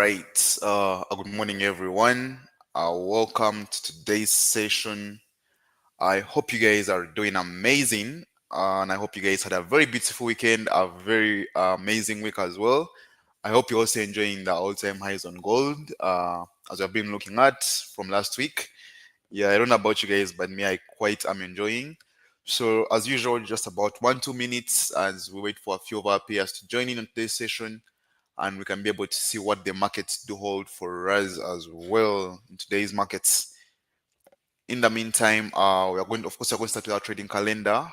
right. Good morning, everyone. Welcome to today's session. I hope you guys are doing amazing, and I hope you guys had a very beautiful weekend, a very amazing week as well. I hope you're also enjoying the all-time highs on gold, as we've been looking at from last week. Yeah, I don't know about you guys, but me, I quite am enjoying. So, as usual, just about 1-2 minutes as we wait for a few of our peers to join in on today's session, and we can be able to see what the markets do hold for us as well in today's markets. In the meantime, we are going to, of course, we're going to start with our trading calendar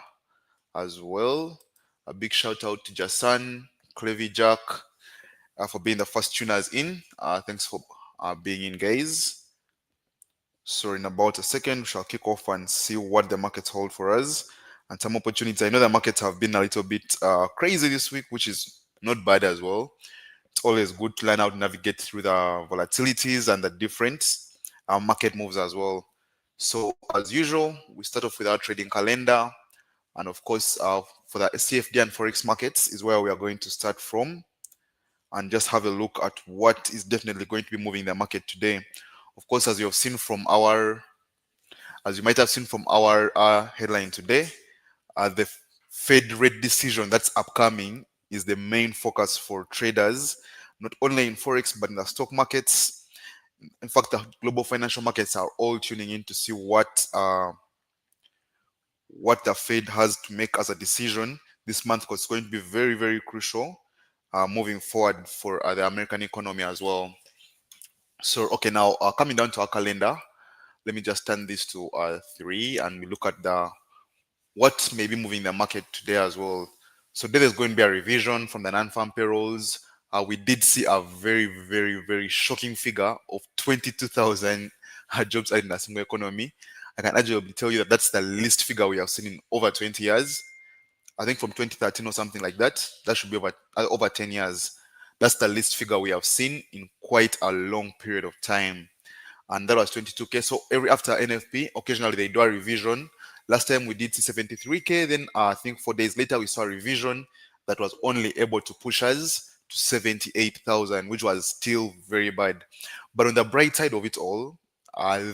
as well. A big shout out to Jason, Clevy Jack, for being the first tuners in. Thanks for being in, guys. So in about a second, we shall kick off and see what the markets hold for us and some opportunities. I know the markets have been a little bit crazy this week, which is not bad as well. It's always good to learn how to navigate through the volatilities and the different market moves as well. So as usual, we start off with our trading calendar. And of course, for the CFD and Forex markets is where we are going to start from and just have a look at what is definitely going to be moving the market today. Of course, as you might have seen from our headline today, the Fed rate decision that's upcoming is the main focus for traders, not only in Forex, but in the stock markets. In fact, the global financial markets are all tuning in to see what the Fed has to make as a decision this month, because it's going to be very, very crucial moving forward for the American economy as well. So, okay, now coming down to our calendar, let me just turn this to 3 and we look at what may be moving the market today as well. So there is going to be a revision from the non-farm payrolls. We did see a very, very, very shocking figure of 22,000 jobs added in a single economy. I can actually tell you that that's the least figure we have seen in over 20 years. I think from 2013 or something like that. That should be over 10 years. That's the least figure we have seen in quite a long period of time. And that was 22K. So every after NFP, occasionally they do a revision. Last time we did see 73K. Then I think 4 days later we saw a revision that was only able to push us to 78,000, which was still very bad. But on the bright side of it all,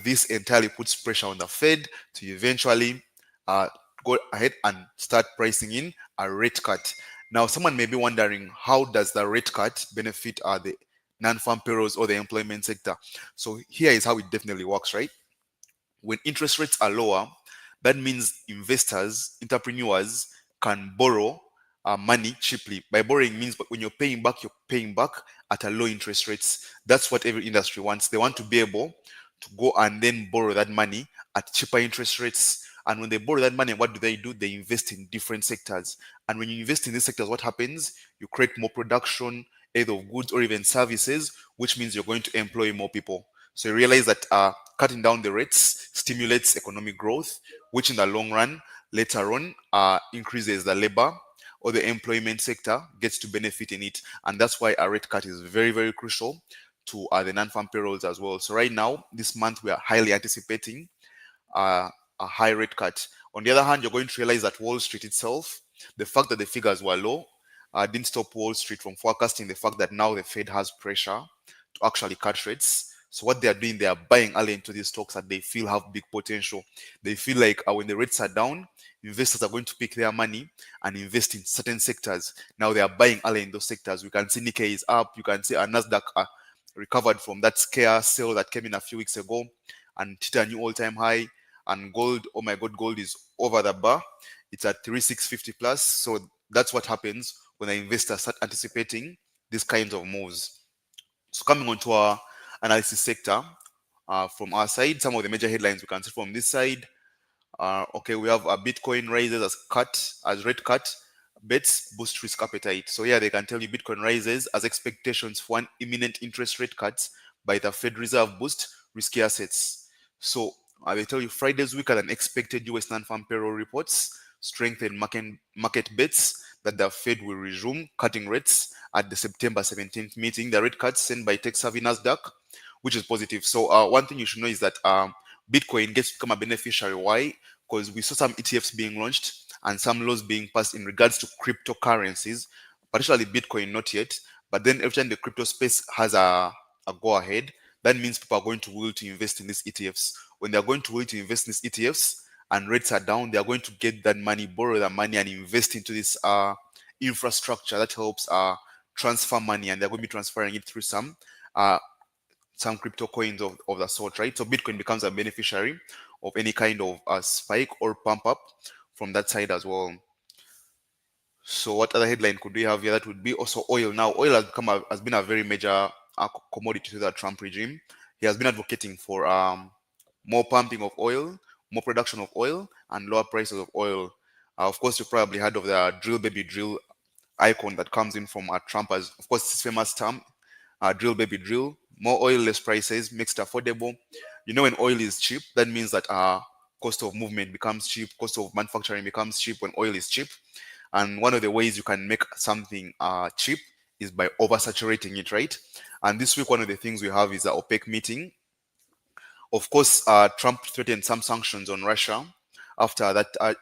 this entirely puts pressure on the Fed to eventually go ahead and start pricing in a rate cut. Now, someone may be wondering, how does the rate cut benefit the non-farm payrolls or the employment sector? So here is how it definitely works, right? When interest rates are lower, that means investors, entrepreneurs can borrow money cheaply. By borrowing means when you're paying back at a low interest rates. That's what every industry wants. They want to be able to go and then borrow that money at cheaper interest rates. And when they borrow that money, what do? They invest in different sectors. And when you invest in these sectors, what happens? You create more production, either of goods or even services, which means you're going to employ more people. So you realize that cutting down the rates stimulates economic growth, which in the long run, later on, increases the labor or the employment sector gets to benefit in it. And that's why a rate cut is very, very crucial to the non-farm payrolls as well. So right now, this month, we are highly anticipating a high rate cut. On the other hand, you're going to realize that Wall Street itself, the fact that the figures were low, didn't stop Wall Street from forecasting the fact that now the Fed has pressure to actually cut rates. So what they are doing, they are buying early into these stocks that they feel have big potential. They feel like when the rates are down, investors are going to pick their money and invest in certain sectors. Now they are buying early in those sectors. We can see Nikkei is up. You can see Nasdaq recovered from that scare sale that came in a few weeks ago and hit a new all-time high. And gold, oh my God, gold is over the bar. It's at 3650 plus. So that's what happens when the investors start anticipating these kinds of moves. So coming on to our analysis sector, from our side, some of the major headlines we can see from this side. Okay, we have a Bitcoin rises as rate cut, bets boost risk appetite. So yeah, they can tell you Bitcoin rises as expectations for an imminent interest rate cuts by the Fed Reserve boost risky assets. So they tell you Friday's weaker than expected US non-farm payroll reports strengthen market bets that the Fed will resume cutting rates at the September 17th meeting. The rate cuts sent by tech-savvy Nasdaq, which is positive. So one thing you should know is that Bitcoin gets to become a beneficiary. Why? Because we saw some ETFs being launched and some laws being passed in regards to cryptocurrencies, particularly Bitcoin, not yet. But then every time the crypto space has a a go ahead, that means people are going to will to invest in these ETFs. When they are going to will to invest in these ETFs and rates are down, they are going to get that money, borrow that money, and invest into this infrastructure that helps transfer money, and they're going to be transferring it through uh, some crypto coins of the sort, right? So Bitcoin becomes a beneficiary of any kind of spike or pump up from that side as well. So what other headline could we have here? That would be also oil. Now, oil has been a very major commodity to the Trump regime. He has been advocating for more pumping of oil, more production of oil, and lower prices of oil. Of course, you probably heard of the drill baby drill icon that comes in from Trump as, of course, his famous term, drill baby drill. More oil, less prices, makes it affordable. You know, when oil is cheap, that means that cost of movement becomes cheap, cost of manufacturing becomes cheap when oil is cheap. And one of the ways you can make something cheap is by oversaturating it, right? And this week, one of the things we have is the OPEC meeting. Of course, Trump threatened some sanctions on Russia after that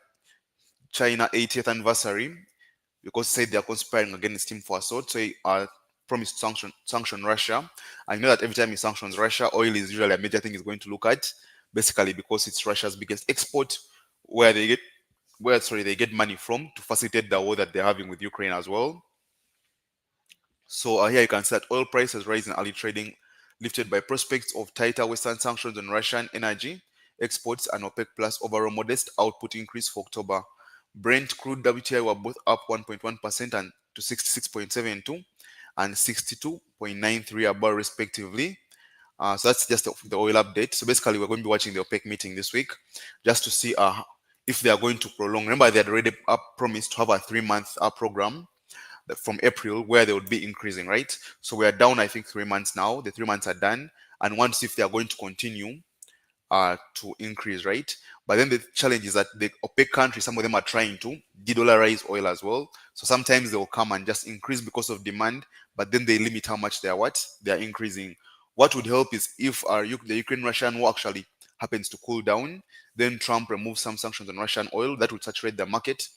China 80th anniversary, because he said they are conspiring against him for assault. So he promised to sanction Russia. I know that every time he sanctions Russia, oil is usually a major thing he's going to look at, basically because it's Russia's biggest export, where they get money from to facilitate the war that they're having with Ukraine as well. So here you can see that oil prices rise in early trading, lifted by prospects of tighter Western sanctions on Russian energy exports and OPEC Plus overall modest output increase for October. Brent crude WTI were both up 1.1% and to 66.72 and 62.93 above respectively. So that's just the oil update. So basically, we're going to be watching the OPEC meeting this week just to see if they are going to prolong. Remember, they had already promised to have a 3-month program from April where they would be increasing, right? So we are down, I think, 3 months now. The 3 months are done. And once if they are going to continue to increase, right? But then the challenge is that the OPEC countries, some of them are trying to de-dollarize oil as well. So sometimes they will come and just increase because of demand, but then they limit how much they are increasing. What would help is if the Ukraine-Russian war actually happens to cool down, then Trump removes some sanctions on Russian oil. That would saturate the market.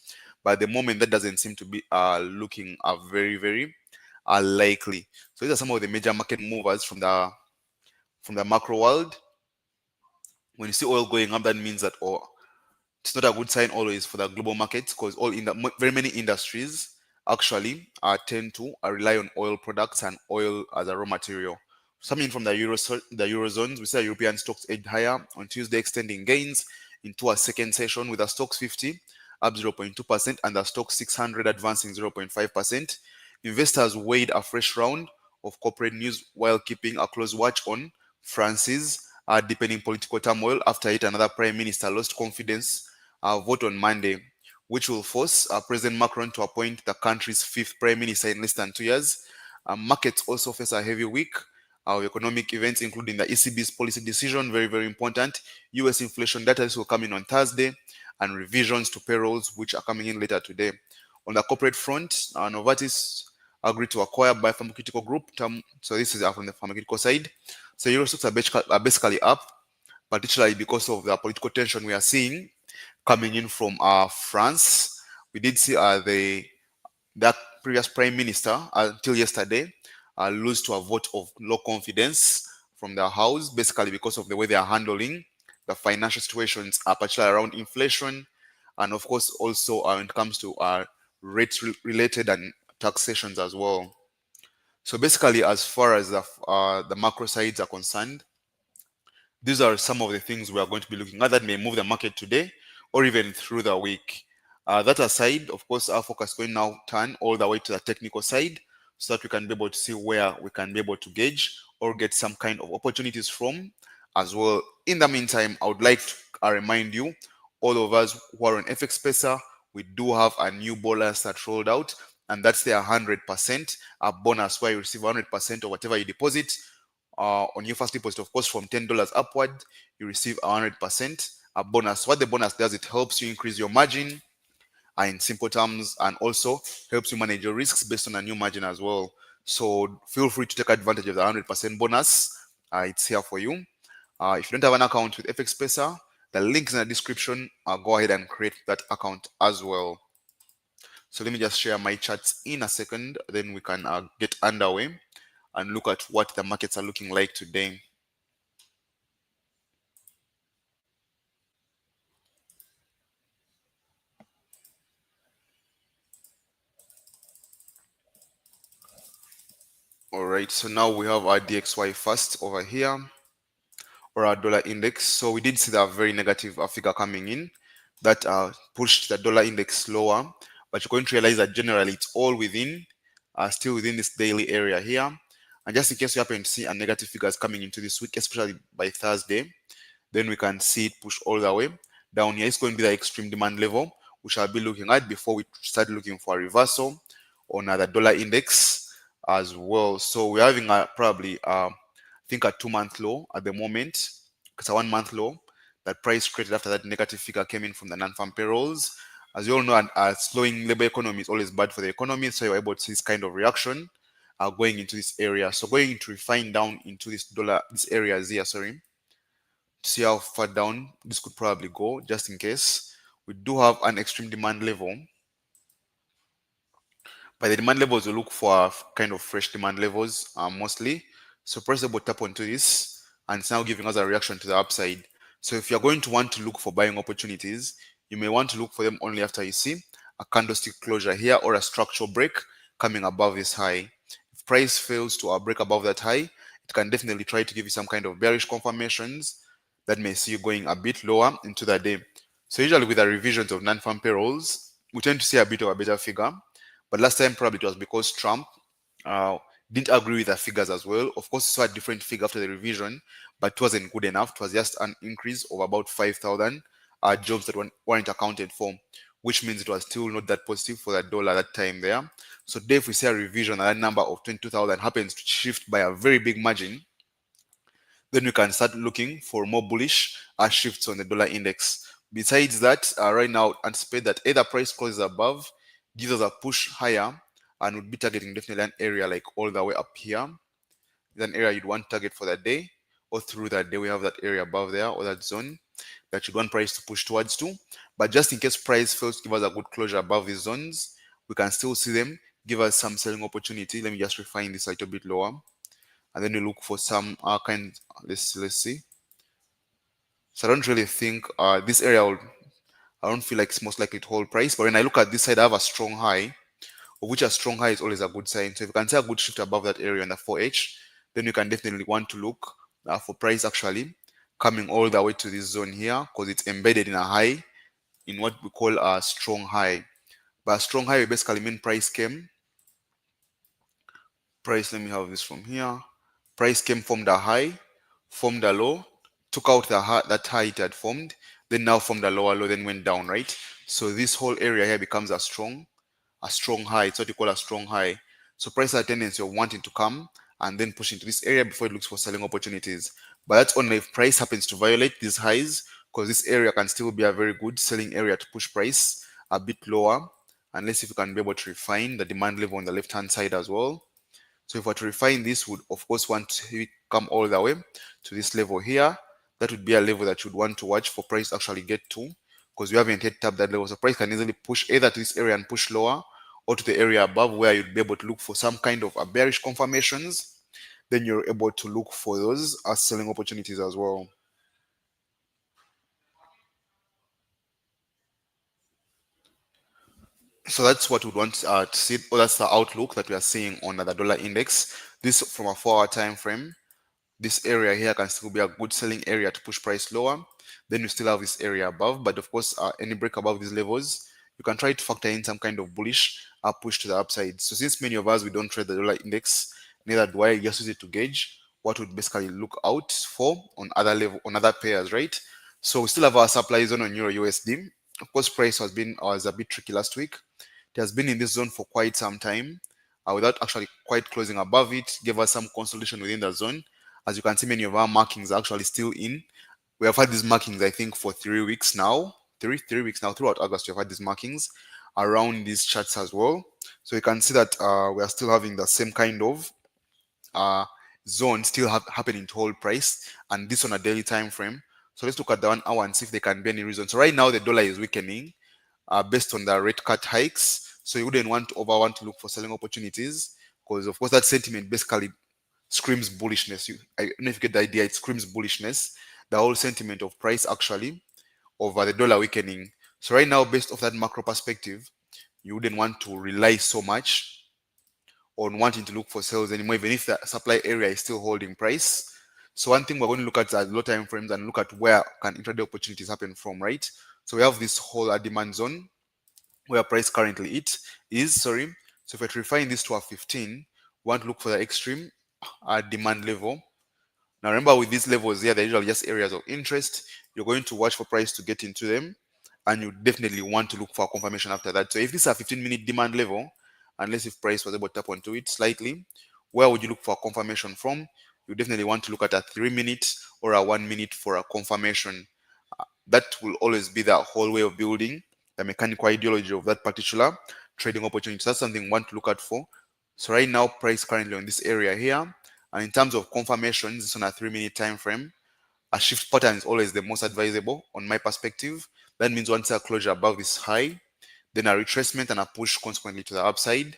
But at the moment, that doesn't seem to be looking very, very likely. So these are some of the major market movers from the macro world. When you see oil going up, that means that it's not a good sign always for the global markets, because very many industries actually tend to rely on oil products and oil as a raw material. Something from the Eurozones, we see European stocks edged higher on Tuesday, extending gains into a second session with the Stocks 50 up 0.2% and the Stock 600 advancing 0.5%. Investors weighed a fresh round of corporate news while keeping a close watch on France's deepening political turmoil after yet another prime minister lost confidence vote on Monday, which will force President Macron to appoint the country's fifth prime minister in less than 2 years. Markets also face a heavy week. Economic events, including the ECB's policy decision, very, very important. US inflation data will come in on Thursday, and revisions to payrolls, which are coming in later today. On the corporate front, Novartis agreed to acquire biopharmaceutical group. So this is from the pharmaceutical side. So Euro stocks are basically up, particularly because of the political tension we are seeing coming in from France. We did see that previous prime minister until yesterday lose to a vote of low confidence from the house, basically because of the way they are handling the financial situations, particularly around inflation, and of course also when it comes to rates related and taxations as well. So basically, as far as the macro sides are concerned, these are some of the things we are going to be looking at that may move the market today or even through the week. That aside, of course, our focus going now turn all the way to the technical side so that we can be able to see where we can be able to gauge or get some kind of opportunities from as well. In the meantime, I would like to remind you, all of us who are on FX Pesa, we do have a new bonus that rolled out, and that's the 100% bonus where you receive 100% of whatever you deposit on your first deposit. Of course, from $10 upward, you receive 100% a bonus. What the bonus does, it helps you increase your margin in simple terms, and also helps you manage your risks based on a new margin as well. So feel free to take advantage of the 100% bonus. It's here for you. If you don't have an account with FX Pesa, the link is in the description. Go ahead and create that account as well. So let me just share my charts in a second, then we can get underway. and look at what the markets are looking like today. All right, so now we have our DXY first over here, or our dollar index. So we did see that very negative figure coming in that pushed the dollar index lower, but you're going to realize that generally it's all within, still within this daily area here. And just in case you happen to see a negative figures coming into this week, especially by Thursday, then we can see it push all the way down here. It's going to be the extreme demand level, which I'll be looking at before we start looking for a reversal on the dollar index as well. So we're having a probably I think a 2-month low at the moment. It's a 1-month low that price created after that negative figure came in from the non-farm payrolls. As you all know, a slowing labor economy is always bad for the economy, so you're able to see this kind of reaction going into this area. So going to refine down into this areas here, sorry, to see how far down this could probably go, just in case. We do have an extreme demand level. By the demand levels, we look for kind of fresh demand levels mostly. So press the tap onto this, and it's now giving us a reaction to the upside. So if you're going to want to look for buying opportunities, you may want to look for them only after you see a candlestick closure here or a structural break coming above this high. If price fails to break above that high, it can definitely try to give you some kind of bearish confirmations that may see you going a bit lower into the day. So usually with the revisions of non-farm payrolls, we tend to see a bit of a better figure. But last time probably it was because Trump uh, didn't agree with the figures as well. Of course, we saw a different figure after the revision, but it wasn't good enough. It was just an increase of about 5,000 jobs that weren't accounted for, which means it was still not that positive for the dollar that time there. So today, if we see a revision and that number of 22,000 happens to shift by a very big margin, then we can start looking for more bullish shifts on the dollar index. Besides that, right now, anticipate that either price closes above, gives us a push higher, and would be targeting definitely an area like all the way up here. It's an area you'd want to target for that day, or through that day, we have that area above there, or that zone that you'd want price to push towards to. But just in case price fails to give us a good closure above these zones, we can still see them give us some selling opportunity. Let me just refine this a little bit lower, and then we look for some kind. Let's see. So I don't really think this area will, I don't feel like it's most likely to hold price. But when I look at this side, I have a strong high, of which a strong high is always a good sign. So if you can see a good shift above that area on the 4H, then you can definitely want to look for price actually coming all the way to this zone here, because it's embedded in a high, in what we call a strong high. But a strong high basically mean price came. Price, let me have this from here. Price came from the high, formed a low, took out the high, that high it had formed, then now formed a lower low, then went down, right? So this whole area here becomes a strong high. It's what you call a strong high. So price has a tendency of wanting to come and then push into this area before it looks for selling opportunities. But that's only if price happens to violate these highs, because this area can still be a very good selling area to push price a bit lower, unless if you can be able to refine the demand level on the left hand side as well. So if we were to refine this, would of course want to come all the way to this level here. That would be a level that you'd want to watch for price to actually get to, because we haven't yet tapped that level. So price can easily push either to this area and push lower, or to the area above where you'd be able to look for some kind of a bearish confirmations. Then you're able to look for those as selling opportunities as well. So that's what we want to see. Or that's the outlook that we are seeing on the dollar index. This from a 4-hour time frame. This area here can still be a good selling area to push price lower. Then you still have this area above, but of course, any break above these levels, you can try to factor in some kind of bullish push to the upside. So since many of us we don't trade the dollar index, neither do I, just use it to gauge what would basically look out for on other pairs, right? So we still have our supply zone on Euro USD. Of course, price was a bit tricky last week. It has been in this zone for quite some time, without actually quite closing above it. Gave us some consolidation within the zone. As you can see, many of our markings are actually still in. We have had these markings, I think, for 3 weeks now. Three weeks now. Throughout August, we have had these markings around these charts as well. So you can see that we are still having the same kind of uh, zone still happening to hold price, and this on a daily time frame. So let's look at the 1 hour and see if there can be any reason. So right now the dollar is weakening based on the rate cut hikes. So you wouldn't want to look for selling opportunities, because of course that sentiment basically screams bullishness. I don't know if you get the idea. It screams bullishness. The whole sentiment of price actually over the dollar weakening. So right now, based off that macro perspective, you wouldn't want to rely so much on wanting to look for sales anymore, even if the supply area is still holding price. So one thing we're going to look at are low time frames and look at where can intraday opportunities happen from, right? So we have this whole demand zone where price currently is, sorry. So if we're refining this to a 15, we want to look for the extreme demand level. Now remember, with these levels here, they're usually just areas of interest. You're going to watch for price to get into them, and you definitely want to look for a confirmation after that. So if this is a 15-minute demand level, unless if price was able to tap onto it slightly, where would you look for a confirmation from? You definitely want to look at a 3-minute or a 1-minute for a confirmation. That will always be the whole way of building the mechanical ideology of that particular trading opportunity. So that's something we want to look at for. So right now, price currently on this area here, and in terms of confirmations, it's on a 3-minute time frame. A shift pattern is always the most advisable on my perspective. That means once a closure above this high, then a retracement and a push consequently to the upside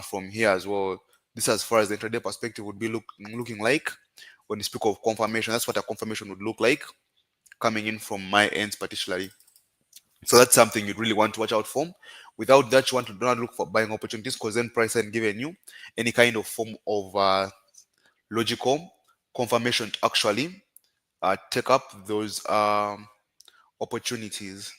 from here as well. This, as far as the intraday perspective, would be looking like when you speak of confirmation. That's what a confirmation would look like coming in from my ends particularly. So that's something you'd really want to watch out for. Without that, you want to do not look for buying opportunities, because then price hasn't given you any kind of form of logical confirmation to actually take up those opportunities.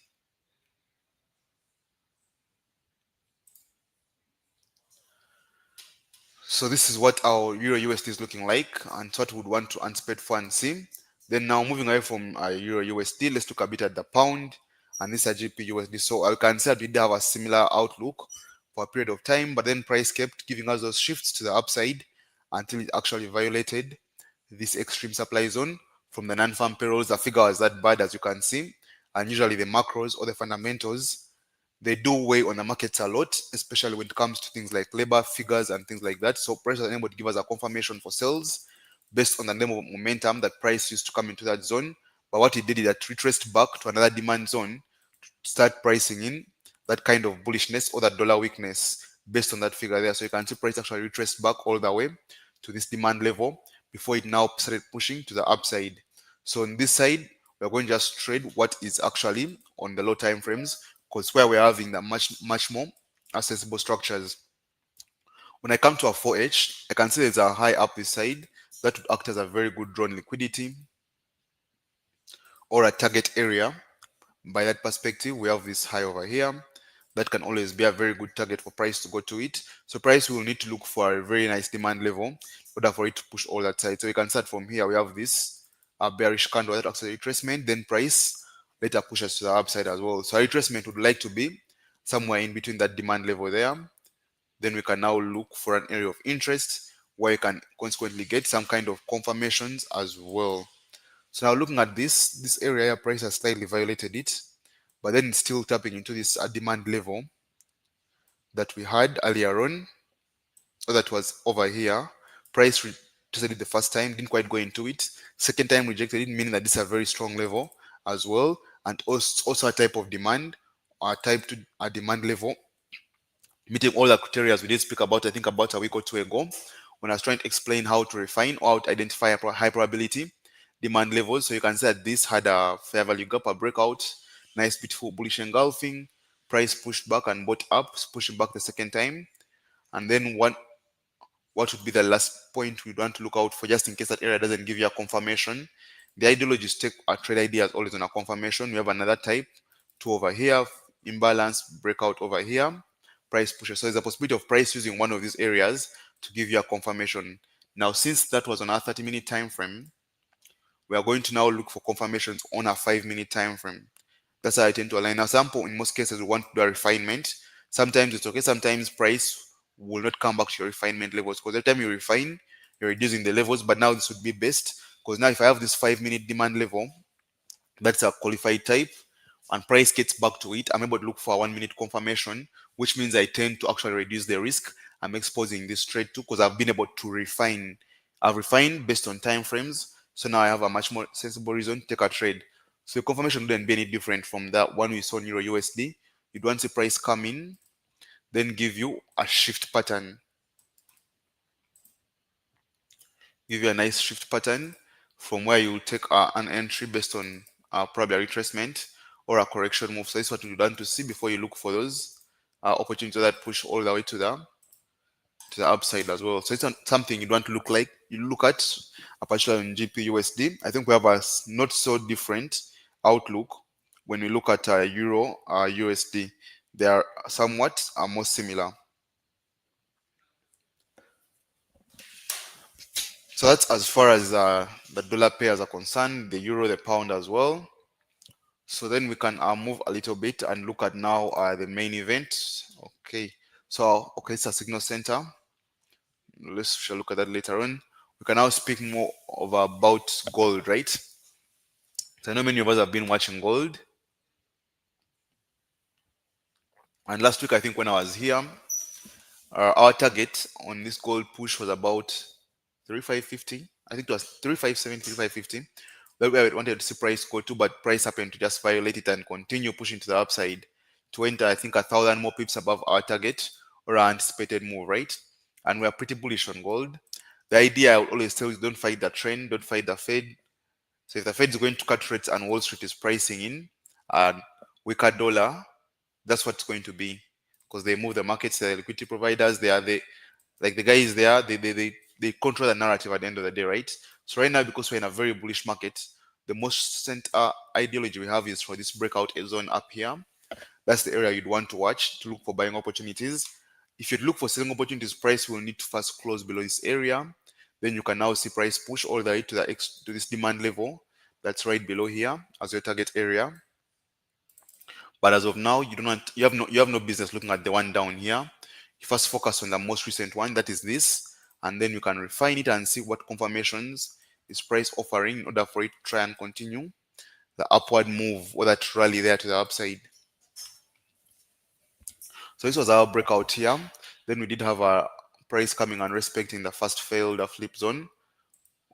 So this is what our Euro USD is looking like, and what we would want to anticipate for and see. Then now moving away from Euro USD, let's look a bit at the pound, and this is GBP USD. So I can say that we did have a similar outlook for a period of time, but then price kept giving us those shifts to the upside until it actually violated this extreme supply zone from the non-farm payrolls. The figure is that bad, as you can see, and usually the macros or the fundamentals, they do weigh on the markets a lot, especially when it comes to things like labor figures and things like that. So price was able to give us a confirmation for sales based on the level of momentum that price used to come into that zone. But what it did is that retraced back to another demand zone to start pricing in that kind of bullishness or that dollar weakness based on that figure there. So you can see price actually retraced back all the way to this demand level before it now started pushing to the upside. So on this side, we're going to just trade what is actually on the low time frames, because where we're having the much more accessible structures. When I come to a 4H, I can see there's a high up this side that would act as a very good drawn liquidity or a target area. By that perspective, we have this high over here that can always be a very good target for price to go to it. So price will need to look for a very nice demand level in order for it to push all that side. So you can start from here. We have this bearish candle that acts as a retracement, then price later pushes to the upside as well. So a retracement would like to be somewhere in between that demand level there. Then we can now look for an area of interest where you can consequently get some kind of confirmations as well. So now looking at this area here, price has slightly violated it, but then it's still tapping into this demand level that we had earlier on, so that was over here. Price tested it the first time, didn't quite go into it. Second time rejected it, meaning that this is a very strong level as well, and also a type of demand, a type to a demand level, meeting all the criteria we did speak about, I think about a week or two ago, when I was trying to explain how to refine or how to identify high probability demand levels. So you can see that this had a fair value gap, a breakout, nice beautiful bullish engulfing, price pushed back and bought up, pushing back the second time. And then what would be the last point we want to look out for, just in case that area doesn't give you a confirmation? The ideologies take a trade idea as always on a confirmation. We have another type, two over here, imbalance, breakout over here, price pushes. So there's a possibility of price using one of these areas to give you a confirmation. Now, since that was on a 30-minute time frame, we are going to now look for confirmations on a 5-minute time frame. That's how I tend to align. Now, in most cases, we want to do a refinement. Sometimes it's okay. Sometimes price will not come back to your refinement levels, because every time you refine, you're reducing the levels. But now this would be best, because now if I have this 5-minute demand level, that's a qualified type, and price gets back to it, I'm able to look for a 1-minute confirmation, which means I tend to actually reduce the risk I'm exposing this trade to, because I've been able to refine. I've refined based on time frames, so now I have a much more sensible reason to take a trade. So the confirmation wouldn't be any different from that one we saw in Euro USD. You'd want the price come in, then give you a shift pattern. give you a nice shift pattern from where you will take an entry based on probably a retracement or a correction move. So this is what you want to see before you look for those opportunities that push all the way to the upside as well. So it's not something you want to look at, particularly in GBP USD. I think we have a not so different outlook when we look at Euro USD. They are somewhat more similar. So that's as far as the dollar pairs are concerned, the euro, the pound as well. So then we can move a little bit and look at now the main event. Okay, so okay, it's a signal center. Let's shall look at that later on. We can now speak more of about gold, right? So I know many of us have been watching gold, and last week I think when I was here, our target on this gold push was about 3550. I think it was 3570, 3550. Where we wanted to see price go to, but price happened to just violate it and continue pushing to the upside to enter, I think, 1,000 more pips above our target or our anticipated move, right? And we're pretty bullish on gold. The idea I would always tell is don't fight the trend, don't fight the Fed. So if the Fed is going to cut rates and Wall Street is pricing in a weaker dollar, that's what's going to be, because they move the markets, the liquidity providers, they are like the guys there, they control the narrative at the end of the day, right? So right now, because we're in a very bullish market, the most center ideology we have is for this breakout zone up here. That's the area you'd want to watch to look for buying opportunities. If you look for selling opportunities, price will need to first close below this area. Then you can now see price push all the way to to this demand level that's right below here as your target area. But as of now, you do not you have no business looking at the one down here. You first focus on the most recent one, that is this, and then you can refine it and see what confirmations is price offering in order for it to try and continue the upward move or that rally there to the upside. So this was our breakout here. Then we did have a price coming and respecting the first failed flip zone,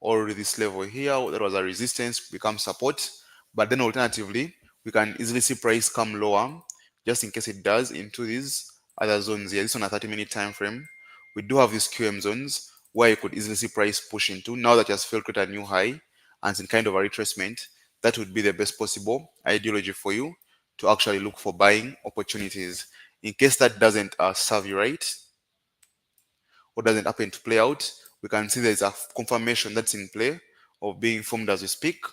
or this level here that was a resistance become support. But then alternatively, we can easily see price come lower just in case it does into these other zones here. This on a 30-minute time frame. We do have these QM zones where you could easily see price push into. Now that it has failed to create a new high and it's in kind of a retracement, that would be the best possible ideology for you to actually look for buying opportunities. In case that doesn't serve you right, or doesn't happen to play out, we can see there's a confirmation that's in play of being formed as we speak.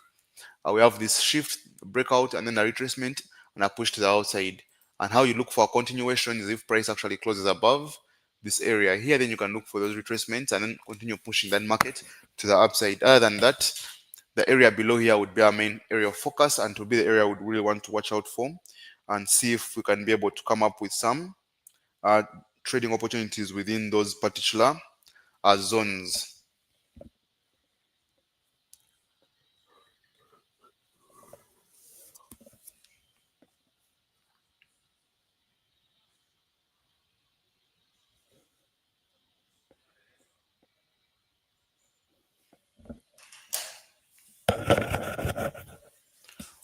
We have this shift, breakout, and then a retracement and a push to the outside. And how you look for a continuation is if price actually closes above this area here, then you can look for those retracements and then continue pushing that market to the upside. Other than that, the area below here would be our main area of focus and to be the area we would really want to watch out for and see if we can be able to come up with some uh, trading opportunities within those particular zones.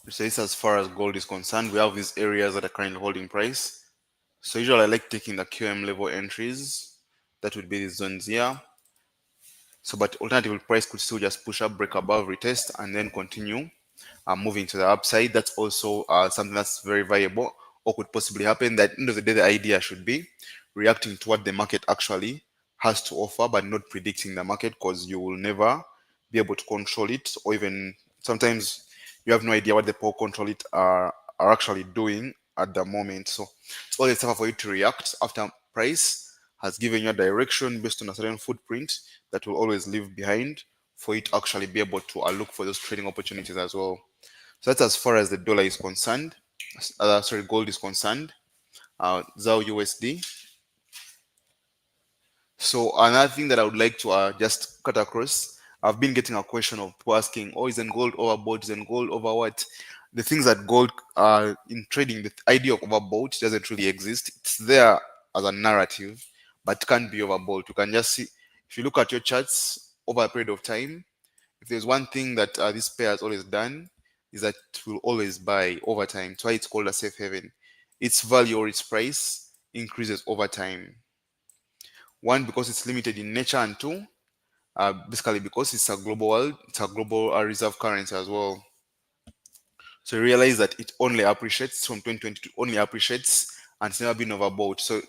So this as far as gold is concerned, we have these areas that are currently holding price. So usually I like taking the QM level entries. That would be the zones here. So but alternative price could still just push up, break above, retest, and then continue moving to the upside. That's also something that's very viable or could possibly happen. That at the end of the day, the idea should be reacting to what the market actually has to offer, but not predicting the market, because you will never be able to control it, or even sometimes you have no idea what the people control it are actually doing at the moment. So it's always tougher for you to react after price has given you a direction based on a certain footprint that will always leave behind for it to actually be able to look for those trading opportunities as well. So that's as far as the dollar is concerned. Sorry, gold is concerned. ZAO USD. So another thing that I would like to just cut across, I've been getting a question of people asking, "Oh, isn't gold overbought? Isn't gold over what?" The things that gold in trading, the idea of overbought doesn't really exist. It's there as a narrative, but it can't be overbought. You can just see if you look at your charts over a period of time. If there's one thing that this pair has always done, is that it will always buy over time. That's why it's called a safe haven. Its value or its price increases over time. One, because it's limited in nature, and two, basically because it's a global world, it's a global reserve currency as well. So you realize that it only appreciates from 2022, only appreciates, and it's never been overbought. So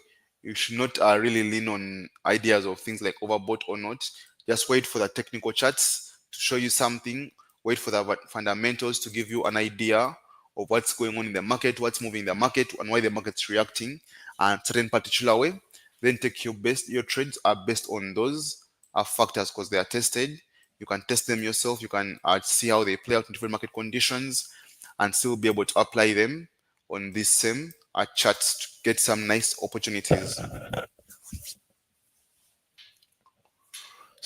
you should not really lean on ideas of things like overbought or not. Just wait for the technical charts to show you something. Wait for the fundamentals to give you an idea of what's going on in the market, what's moving in the market, and why the market's reacting a certain particular way. Then take your trades are based on those factors because they are tested. You can test them yourself. You can see how they play out in different market conditions and still be able to apply them on this same charts to get some nice opportunities. So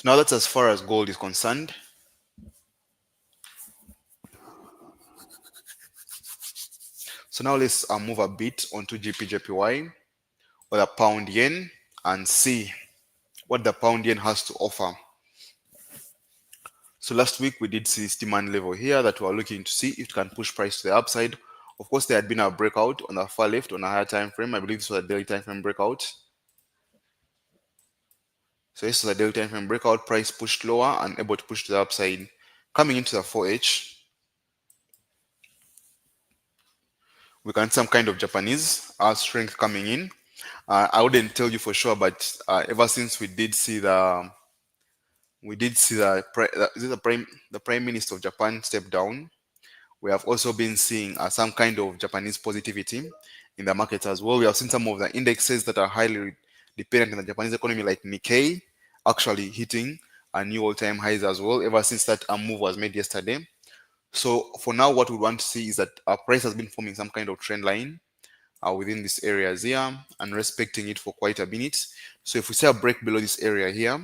now that's as far as gold is concerned. So now let's move a bit onto GBP JPY or the pound yen and see what the pound yen has to offer. So last week we did see this demand level here that we are looking to see if it can push price to the upside. Of course, there had been a breakout on the far left on a higher time frame. I believe this was a daily time frame breakout. So this was a daily time frame breakout, price pushed lower and able to push to the upside. Coming into the 4H, we can see some kind of Japanese strength coming in. I wouldn't tell you for sure, but ever since we did see the the prime minister of Japan step down, we have also been seeing some kind of Japanese positivity in the market as well. We have seen some of the indexes that are highly dependent on the Japanese economy, like Nikkei, actually hitting a new all-time highs as well, ever since that move was made yesterday. So for now, what we want to see is that our price has been forming some kind of trend line within these areas here and respecting it for quite a minute. So if we see a break below this area here,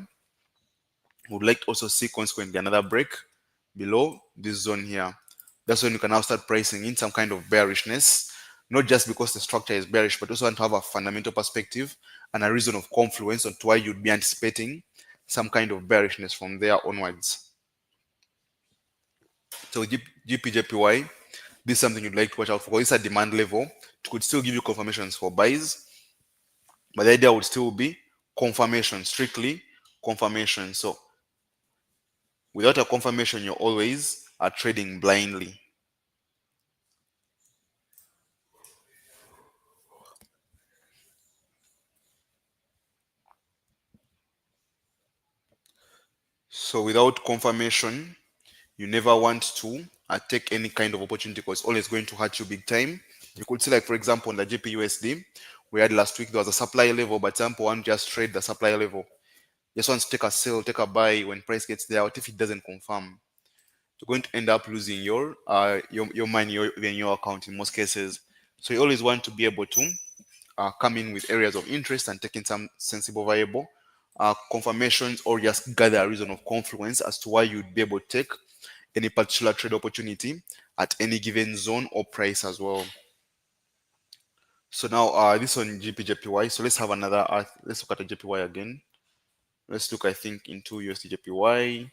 we would like to also see consequently another break below this zone here. That's when you can now start pricing in some kind of bearishness, not just because the structure is bearish, but also want to have a fundamental perspective and a reason of confluence on why you'd be anticipating some kind of bearishness from there onwards. So GBP JPY, this is something you'd like to watch out for. It's a demand level. It could still give you confirmations for buys, but the idea would still be confirmation, strictly confirmation. So without a confirmation, you're always trading blindly. So without confirmation, you never want to take any kind of opportunity because it's always going to hurt you big time. You could see, like, for example, on the GBP USD, we had last week, there was a supply level, but some people want to just trade the supply level. Just want to take a sell, take a buy when price gets there. What if it doesn't confirm? You're going to end up losing your money or even your account in most cases. So you always want to be able to come in with areas of interest and taking some sensible, viable confirmations, or just gather a reason of confluence as to why you'd be able to take any particular trade opportunity at any given zone or price as well. So now this on GBP JPY. So let's have another. Let's look at the JPY again. Let's look, I think, into USD JPY.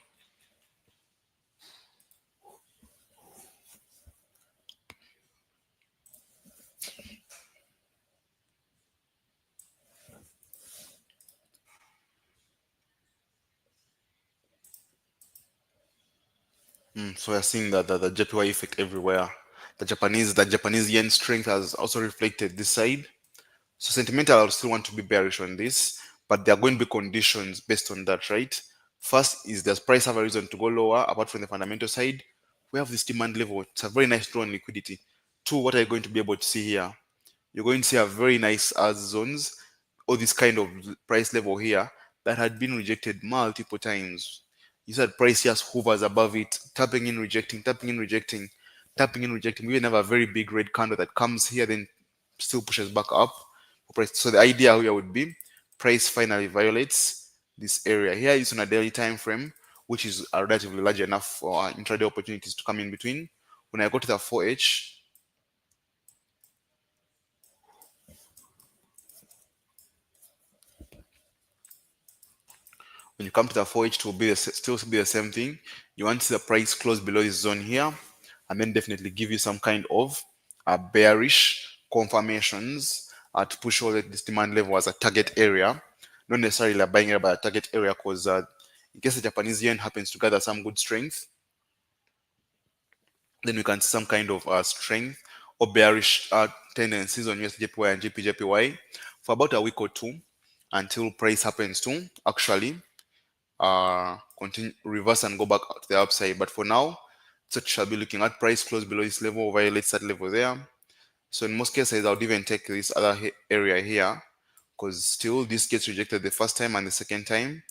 So we're seeing that the JPY effect everywhere. The Japanese yen strength has also reflected this side. So sentimental, I still want to be bearish on this, but there are going to be conditions based on that, right? First, is does price have a reason to go lower apart from the fundamental side? We have this demand level. It's a very nice draw on liquidity. Two, what are you going to be able to see here? You're going to see a very nice zones or this kind of price level here that had been rejected multiple times. You said price just hovers above it, tapping in, rejecting, tapping in, rejecting, tapping in, rejecting. We even have a very big red candle that comes here, then still pushes back up. So the idea here would be price finally violates this area here. It's on a daily time frame, which is relatively large enough for intraday opportunities to come in between. When I go to the 4H, when you come to the 4H, it will be still be the same thing. You want to see the price close below this zone here, and then definitely give you some kind of bearish confirmations to push all this demand level as a target area. Not necessarily a buying area, but a target area, because In case the Japanese yen happens to gather some good strength, then we can see some kind of strength or bearish tendencies on USD JPY and GBP JPY for about a week or two, until price happens to actually continue reverse and go back to the upside. But for now, so shall be looking at price close below this level, violates that level there. So in most cases, I would even take this other area here, because still this gets rejected the first time and the second time.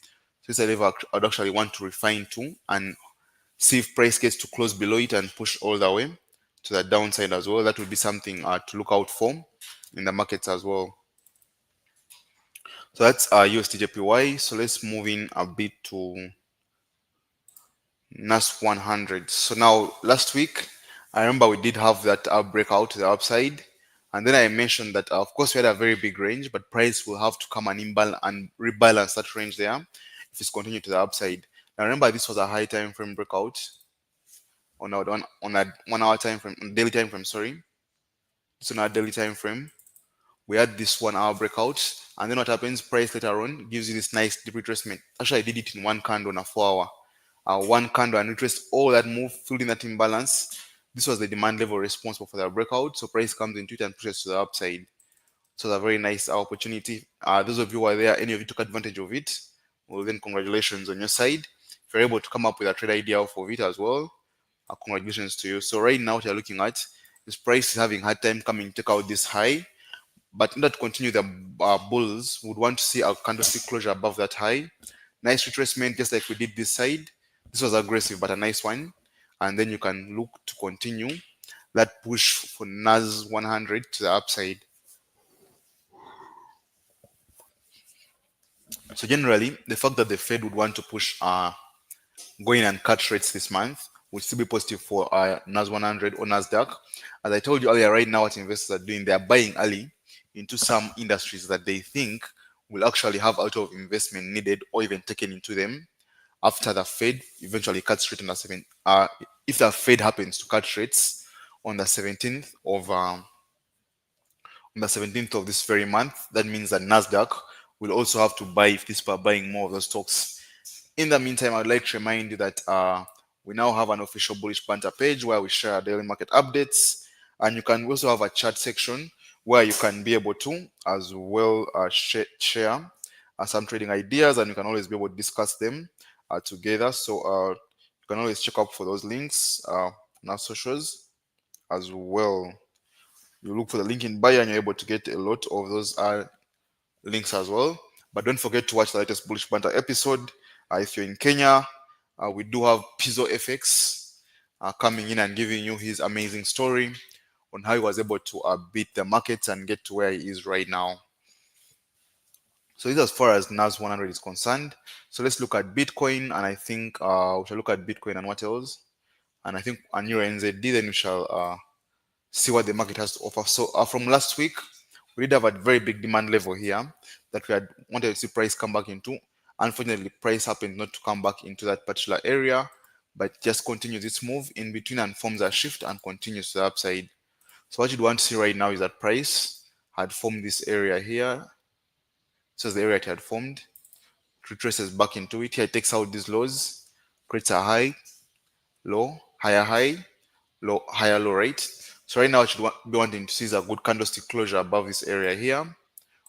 So this level I'd actually want to refine to and see if price gets to close below it and push all the way to the downside as well. That would be something to look out for in the markets as well. So that's USD JPY. So let's move in a bit to NAS 100. So now last week, I remember we did have that breakout to the upside. And then I mentioned that, of course, we had a very big range, but price will have to come and rebalance that range there if it's continued to the upside. Now remember, this was a high time frame breakout on a 1 hour time frame, daily time frame. Sorry, it's on our daily time frame. We had this 1 hour breakout, and then what happens? Price later on gives you this nice deep retracement. Actually, I did it in one candle on a 4 hour. One candle and retraced all that move, filled in that imbalance. This was the demand level responsible for the breakout. So price comes into it and pushes to the upside. So it's a very nice opportunity. Those of you who are there, any of you took advantage of it, well then congratulations on your side. If you're able to come up with a trade idea of it as well, congratulations to you. So right now what you're looking at is price is having hard time coming to take out this high. But in order to continue, the bulls would want to see a candlestick closure above that high. Nice retracement, just like we did this side. This was aggressive, but a nice one. And then you can look to continue that push for NAS 100 to the upside. So generally, the fact that the Fed would want to push go in and cut rates this month would still be positive for NAS 100 or Nasdaq. As I told you earlier, right now what investors are doing, they are buying early into some industries that they think will actually have out of investment needed or even taken into them after the Fed eventually cuts rate on the 7th. If the Fed happens to cut rates on the 17th of this very month, that means that Nasdaq will also have to buy if these people are buying more of those stocks. In the meantime, I'd like to remind you that we now have an official bullish banter page where we share our daily market updates, and you can also have a chat section where you can be able to as well share some trading ideas, and you can always be able to discuss them together. So you can always check out for those links on our socials as well. You look for the link in bio and you're able to get a lot of those links as well. But don't forget to watch the latest bullish banter episode. If you're in Kenya, we do have Pizzo FX coming in and giving you his amazing story on how he was able to beat the markets and get to where he is right now. So this is as far as NAS 100 is concerned. So let's look at Bitcoin, and I think we shall look at Bitcoin and what else. And I think on your NZD, then we shall see what the market has to offer. So from last week, we did have a very big demand level here that we had wanted to see price come back into. Unfortunately, price happened not to come back into that particular area, but just continues its move in between and forms a shift and continues to the upside. So what you'd want to see right now is that price had formed this area here. So the area it had formed, retraces back into it. Here it takes out these lows, creates a high, low, higher, low, higher, low, right? So right now what you'd be wanting to see is a good candlestick closure above this area here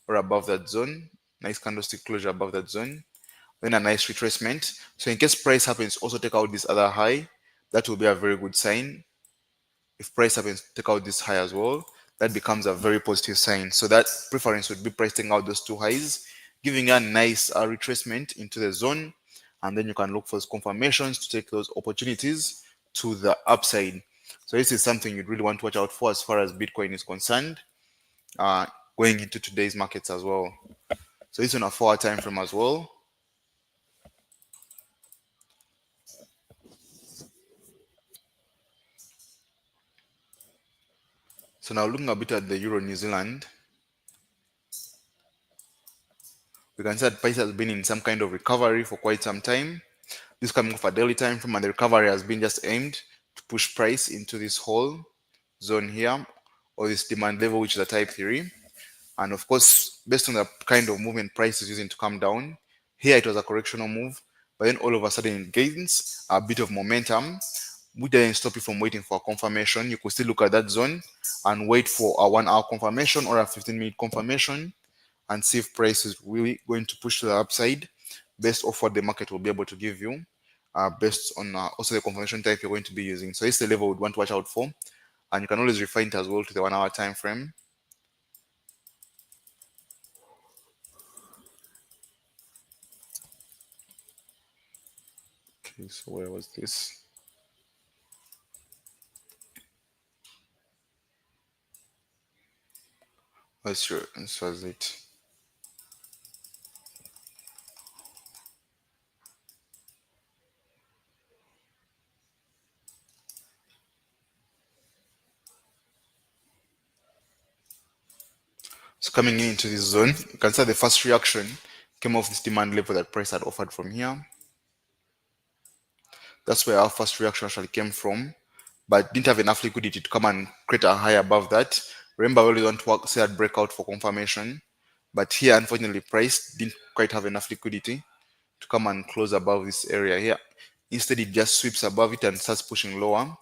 or above that zone. Nice candlestick closure above that zone. Then a nice retracement. So in case price happens to also take out this other high, that will be a very good sign. If price happens to take out this high as well, that becomes a very positive sign. So that preference would be price taking out those two highs, giving a nice retracement into the zone, and then you can look for those confirmations to take those opportunities to the upside. So this is something you'd really want to watch out for as far as Bitcoin is concerned, going into today's markets as well. So this is on a 4-hour time frame as well. So now looking a bit at the Euro New Zealand, we can see that price has been in some kind of recovery for quite some time. This coming off a daily time frame, and the recovery has been just aimed to push price into this whole zone here, or this demand level, which is a type 3. And of course, based on the kind of movement price is using to come down, here it was a correctional move, but then all of a sudden it gains a bit of momentum, which doesn't stop you from waiting for a confirmation. You could still look at that zone and wait for a 1 hour confirmation or a 15-minute confirmation and see if price is really going to push to the upside based off what the market will be able to give you, based on also the confirmation type you're going to be using. So it's the level we'd want to watch out for, and you can always refine it as well to the 1 hour time frame. Okay, so where was this? Let's sure this was it. So coming into this zone, you can see the first reaction came off this demand level that price had offered from here. That's where our first reaction actually came from, but didn't have enough liquidity to come and create a high above that. Remember, we always want to see that breakout for confirmation, but here, unfortunately, price didn't quite have enough liquidity to come and close above this area here. Instead, it just sweeps above it and starts pushing lower.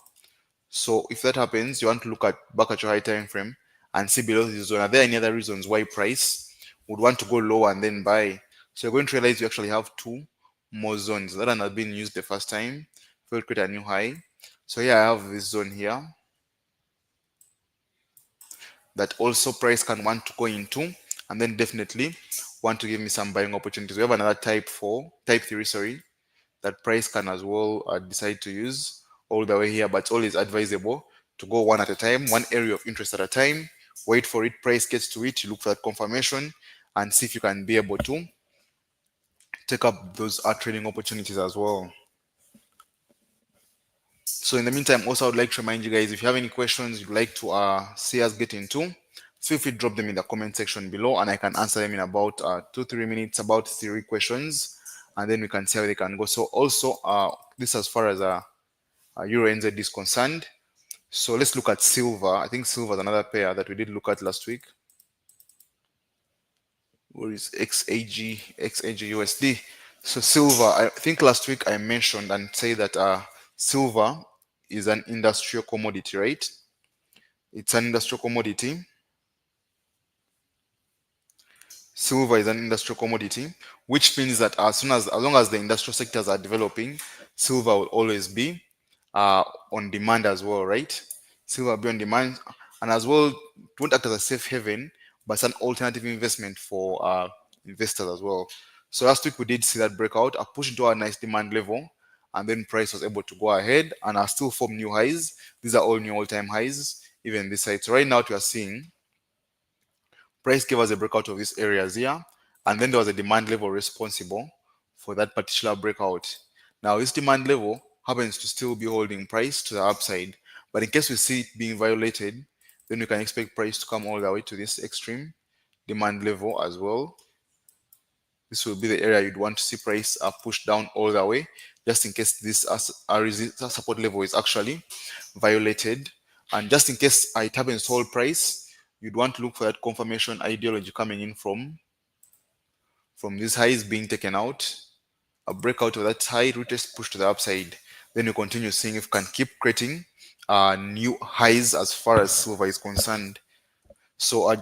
So if that happens, you want to look at back at your high time frame and see below this zone. Are there any other reasons why price would want to go lower and then buy? So you're going to realize you actually have two more zones. That one has been used the first time. We'll create a new high. So here I have this zone here that also price can want to go into, and then definitely want to give me some buying opportunities. We have another type 3, sorry, that price can as well decide to use all the way here, but it's always advisable to go one at a time, one area of interest at a time, wait for it, price gets to it, you look for that confirmation and see if you can be able to take up those trading opportunities as well. So in the meantime, also I would like to remind you guys, if you have any questions you'd like to see us get into, feel free to drop them in the comment section below and I can answer them in about 2-3 minutes, about 3 questions, and then we can see how they can go. So also this as far as Euro NZ is concerned. So let's look at silver. I think silver is another pair that we did look at last week. Where is XAG USD? So silver, I think last week I mentioned and say that silver is an industrial commodity, right? It's an industrial commodity. Silver is an industrial commodity, which means that as long as the industrial sectors are developing, silver will always be on demand as well, right? Silver will be on demand, and as well, it won't act as a safe haven, but it's an alternative investment for investors as well. So last week we did see that breakout, a push into a nice demand level, and then price was able to go ahead and still form new highs. These are all new all-time highs, even this side. So right now, what we are seeing, price gave us a breakout of these areas here, and then there was a demand level responsible for that particular breakout. Now, this demand level happens to still be holding price to the upside, but in case we see it being violated, then we can expect price to come all the way to this extreme demand level as well. This will be the area you'd want to see price push down all the way, just in case this support level is actually violated. And just in case it happens to hold price, you'd want to look for that confirmation ideology coming in from these highs being taken out, a breakout of that high, retest push to the upside. Then you continue seeing if you can keep creating new highs as far as silver is concerned. So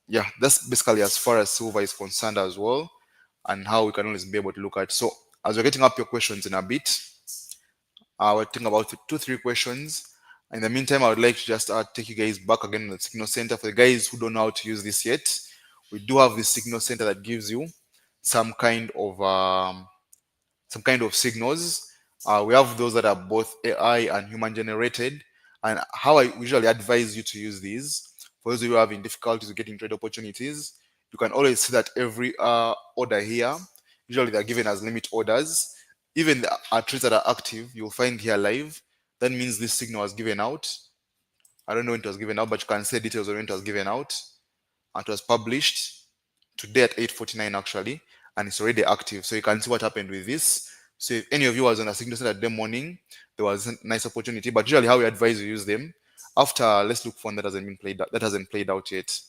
yeah, that's basically as far as silver is concerned as well, and how we can always be able to look at. So as we're getting up your questions in a bit, we're talking about 2-3 questions. In the meantime, I would like to just take you guys back again to the signal center. For the guys who don't know how to use this yet, we do have this signal center that gives you some kind of signals. We have those that are both AI and human generated. And how I usually advise you to use these, for those of you who are having difficulties with getting trade opportunities, you can always see that every order here, usually they're given as limit orders. Even the trades that are active, you'll find here live. That means this signal was given out. I don't know when it was given out, but you can see details on when it was given out. It was published today at 8:49 actually, and it's already active. So you can see what happened with this. So if any of you was on a signal set that morning, there was a nice opportunity. But usually, how we advise you use them after, let's look for one that hasn't played out yet.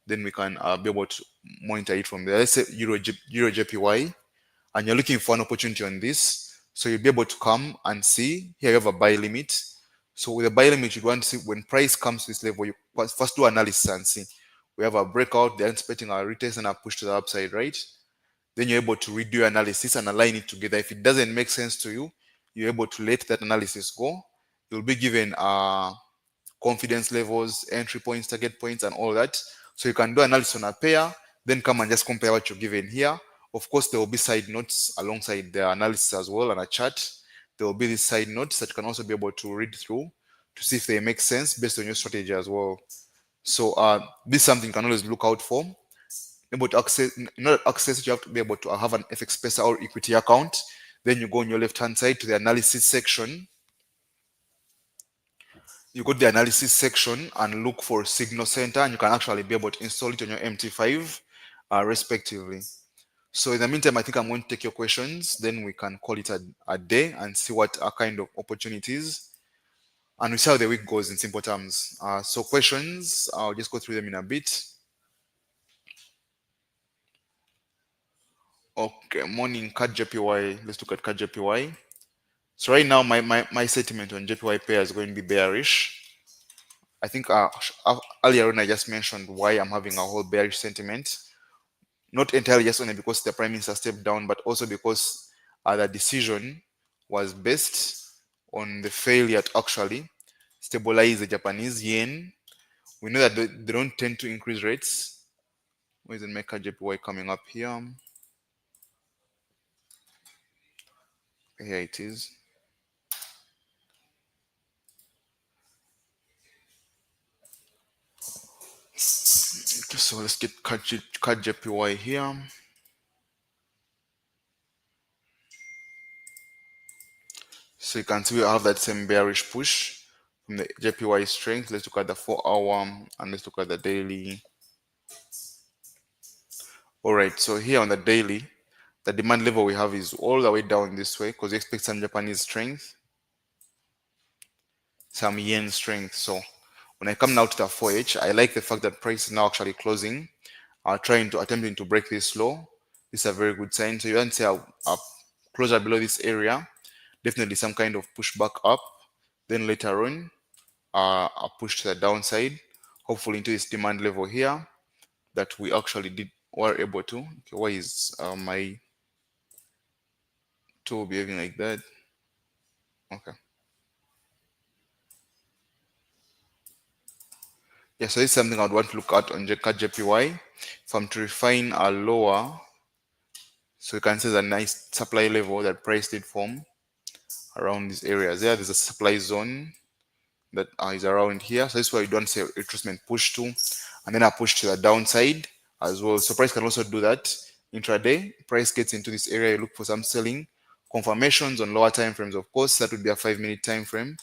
Then we can be able to monitor it from there. Let's say Euro JPY. and you're looking for an opportunity on this, so you'll be able to come and see here you have a buy limit. So with a buy limit, you want to see when price comes to this level, you first do analysis and see. We have a breakout, they're anticipating our retest and a push to the upside, right? Then you're able to redo your analysis and align it together. If it doesn't make sense to you, you're able to let that analysis go. You'll be given confidence levels, entry points, target points, and all that. So you can do analysis on a pair, then come and just compare what you're given here. Of course, there will be side notes alongside the analysis as well and a chart. There will be these side notes that you can also be able to read through to see if they make sense based on your strategy as well. So this is something you can always look out for. Able to access, not access it, you have to be able to have an FX Pesa or equity account. Then you go on your left hand side to the analysis section. You go to the analysis section and look for Signal Center, and you can actually be able to install it on your MT5 respectively. So in the meantime, I think I'm going to take your questions, then we can call it a day and see what are kind of opportunities, and we see how the week goes in simple terms. So questions, I'll just go through them in a bit. Okay, morning, CAD JPY. Let's look at CAD JPY. So right now, my sentiment on JPY pair is going to be bearish. I think earlier on I just mentioned why I'm having a whole bearish sentiment. Not entirely just only because the prime minister stepped down, but also because the decision was based on the failure to actually stabilize the Japanese yen. We know that they don't tend to increase rates. Where is the Mecca JPY coming up here? Here it is. Okay, so let's get CAD JPY here. So you can see we have that same bearish push from the JPY strength. Let's look at the 4-hour and let's look at the daily. All right, so here on the daily, the demand level we have is all the way down this way because we expect some Japanese strength, some yen strength. So when I come now to the 4H, I like the fact that price is now actually closing, attempting to break this low. This is a very good sign. So you want to say a closure below this area, definitely some kind of pushback up. Then later on, a push to the downside, hopefully into this demand level here that we actually were able to. Okay, why is my tool behaving like that? Okay. Yeah, so this is something I'd want to look at on CAD JPY. If I'm to refine a lower, so you can see the nice supply level that price did form around these areas. There's a supply zone that is around here. So this is where you don't see a retracement push to, and then a push to the downside as well. So price can also do that intraday. Price gets into this area, you look for some selling confirmations on lower time frames. Of course, that would be a 5-minute time frame,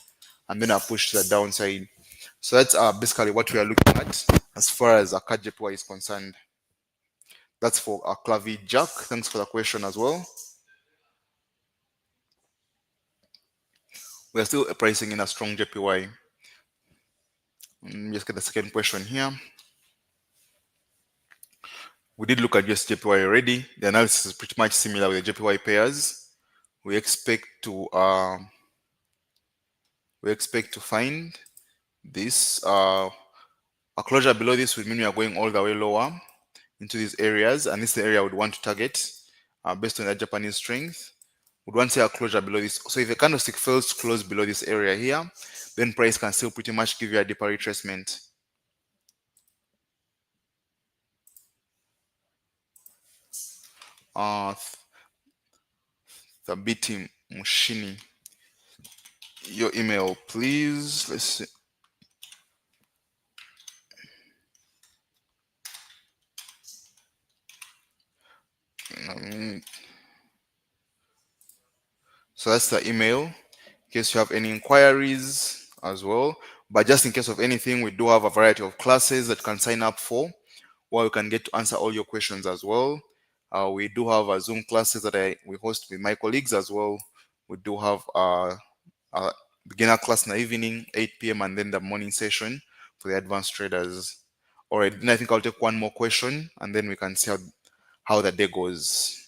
and then a push to the downside. So that's basically what we are looking at as far as a CAD JPY is concerned. That's for a Clavi Jack. Thanks for the question as well. We are still pricing in a strong JPY. Just get the second question here. We did look at just JPY already. The analysis is pretty much similar with the JPY pairs. We expect to find this a closure below this would mean we are going all the way lower into these areas, and this is the area I would want to target based on the Japanese strength. Would want to see a closure below this. So if a candlestick fails to close below this area here, then price can still pretty much give you a deeper retracement. Thabiti Mushini, your email please. Let's see. So that's the email in case you have any inquiries as well. But just in case of anything, we do have a variety of classes that you can sign up for, where you can get to answer all your questions as well. We do have a Zoom classes that we host with my colleagues as well. We do have a beginner class in the evening, 8 p.m., and then the morning session for the advanced traders. All right, then I think I'll take one more question, and then we can see how the day goes.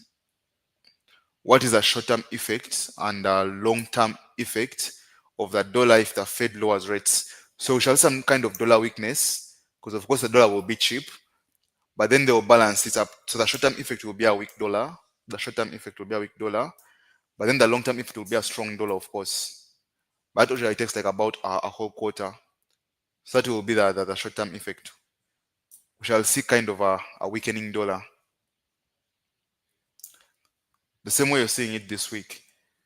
what is a short-term effect and a long-term effect of the dollar if the Fed lowers rates. So we shall see some kind of dollar weakness because of course the dollar will be cheap, but then they will balance it up. So the short-term effect will be a weak dollar. The short-term effect will be a weak dollar, but then the long-term effect will be a strong dollar, of course. But usually it takes like about a whole quarter. So that will be the short-term effect. We shall see kind of a weakening dollar. The same way you're seeing it this week.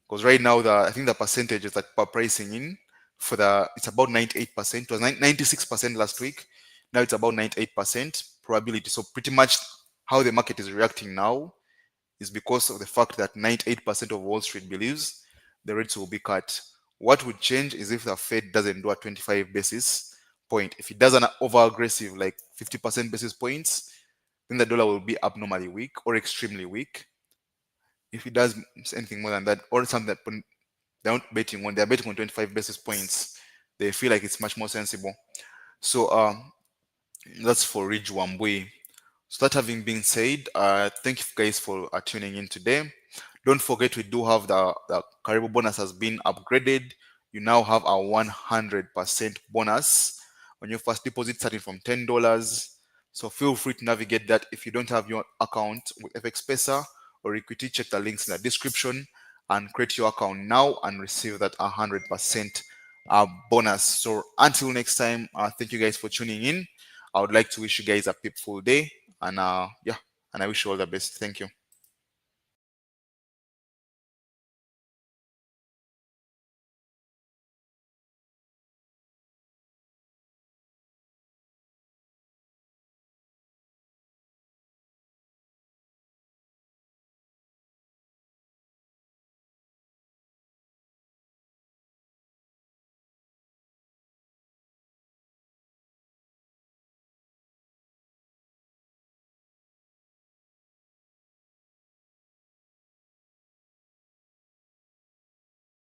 Because right now, I think the percentages that we're pricing in for it's about 98%. It was 96% last week. Now it's about 98% probability. So pretty much how the market is reacting now is because of the fact that 98% of Wall Street believes the rates will be cut. What would change is if the Fed doesn't do a 25 basis point. If it does an over aggressive like 50% basis points, then the dollar will be abnormally weak or extremely weak. If it does anything more than that, or something that they're not betting on, they're betting on 25 basis points, they feel like it's much more sensible. So that's for Ridge Wambui. So that having been said, thank you guys for tuning in today. Don't forget we do have the Karibu bonus has been upgraded. You now have a 100% bonus on your first deposit starting from $10. So feel free to navigate that. If you don't have your account with FX Pesa or Equity, check the links in the description and create your account now and receive that 100% bonus. So until next time, thank you guys for tuning in. I would like to wish you guys a peaceful day and yeah, and I wish you all the best. Thank you.